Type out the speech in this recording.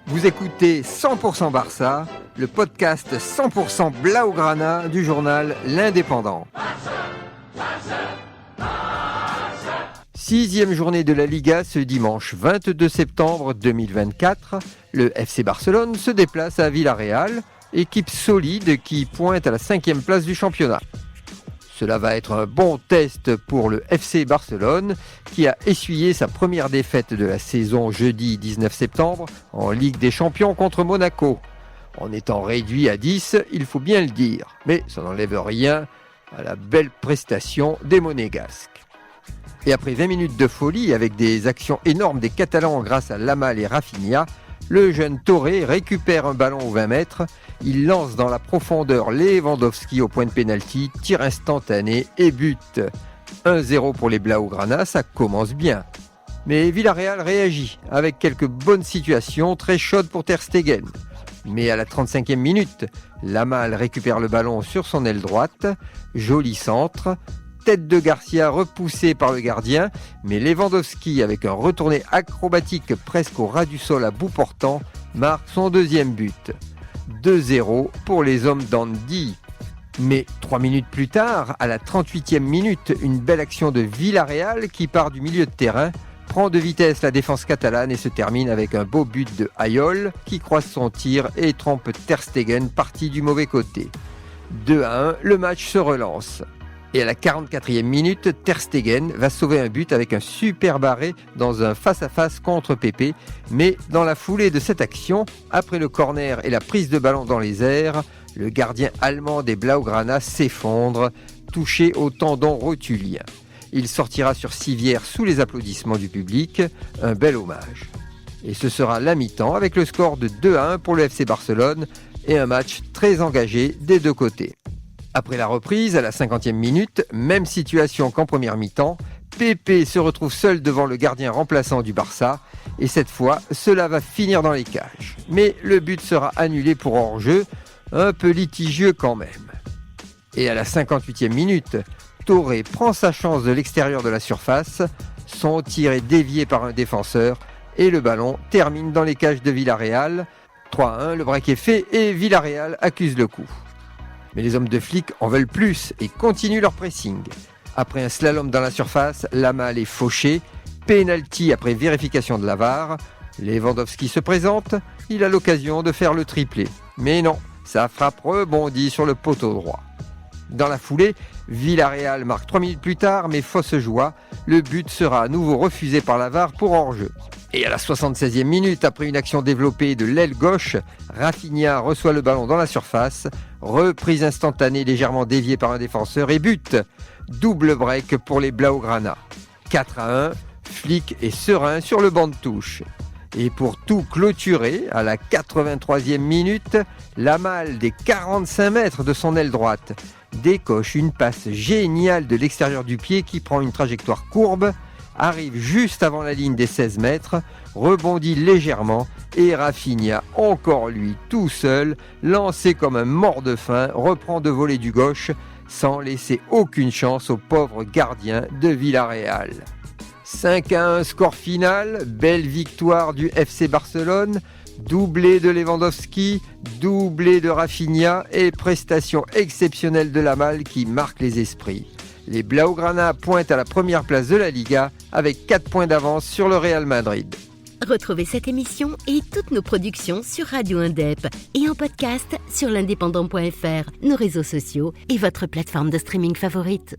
Vous écoutez 100% Barça, le podcast 100% Blaugrana du journal L'Indépendant. 6e journée de la Liga ce dimanche 22 septembre 2024. Le FC Barcelone se déplace à Villarreal, équipe solide qui pointe à la 5e place du championnat. Cela va être un bon test pour le FC Barcelone qui a essuyé sa première défaite de la saison jeudi 19 septembre en Ligue des Champions contre Monaco. En étant réduit à 10, il faut bien le dire, mais ça n'enlève rien à la belle prestation des Monégasques. Et après 20 minutes de folie avec des actions énormes des Catalans grâce à Yamal et Rafinha, le jeune Torré récupère un ballon aux 20 mètres, il lance dans la profondeur Lewandowski au point de pénalty, tir instantané et but. 1-0 pour les Blaugrana, ça commence bien. Mais Villarreal réagit avec quelques bonnes situations très chaudes pour Ter Stegen. Mais à la 35e minute, Yamal récupère le ballon sur son aile droite, joli centre, tête de Garcia repoussée par le gardien, mais Lewandowski, avec un retourné acrobatique presque au ras du sol à bout portant, marque son deuxième but. 2-0 pour les hommes d'Andy. Mais 3 minutes plus tard, à la 38e minute, une belle action de Villarreal qui part du milieu de terrain, prend de vitesse la défense catalane et se termine avec un beau but de Ayol qui croise son tir et trompe Ter Stegen parti du mauvais côté. 2-1, le match se relance. Et à la 44e minute, Ter Stegen va sauver un but avec un super arrêt dans un face-à-face contre Pepe. Mais dans la foulée de cette action, après le corner et la prise de ballon dans les airs, le gardien allemand des Blaugrana s'effondre, touché au tendon rotulien. Il sortira sur civière sous les applaudissements du public, un bel hommage. Et ce sera la mi-temps avec le score de 2-1 pour le FC Barcelone et un match très engagé des deux côtés. Après la reprise, à la 50e minute, même situation qu'en première mi-temps, Pepe se retrouve seul devant le gardien remplaçant du Barça et cette fois, cela va finir dans les cages. Mais le but sera annulé pour hors-jeu, un peu litigieux quand même. Et à la 58e minute, Torré prend sa chance de l'extérieur de la surface, son tir est dévié par un défenseur et le ballon termine dans les cages de Villarreal. 3-1, le break est fait et Villarreal accuse le coup. Mais les hommes de flic en veulent plus et continuent leur pressing. Après un slalom dans la surface, Yamal est fauché. Penalty après vérification de la VAR. Lewandowski se présente. Il a l'occasion de faire le triplé. Mais non, sa frappe rebondit sur le poteau droit. Dans la foulée, Villarreal marque 3 minutes plus tard, mais fausse joie. Le but sera à nouveau refusé par la VAR pour hors-jeu. Et à la 76e minute, après une action développée de l'aile gauche, Rafinha reçoit le ballon dans la surface, reprise instantanée légèrement déviée par un défenseur et but. Double break pour les Blaugrana. 4-1, Flick est serein sur le banc de touche. Et pour tout clôturer, à la 83e minute, Yamal des 45 mètres de son aile droite décoche une passe géniale de l'extérieur du pied qui prend une trajectoire courbe, arrive juste avant la ligne des 16 mètres, rebondit légèrement et Rafinha, encore lui tout seul, lancé comme un mort de faim, reprend de voler du gauche sans laisser aucune chance au pauvre gardien de Villarreal. 5-1 score final, belle victoire du FC Barcelone, doublé de Lewandowski, doublé de Rafinha et prestation exceptionnelle de Yamal qui marque les esprits. Les Blaugrana pointent à la première place de la Liga avec 4 points d'avance sur le Real Madrid. Retrouvez cette émission et toutes nos productions sur Radio Indep et en podcast sur l'indépendant.fr, nos réseaux sociaux et votre plateforme de streaming favorite.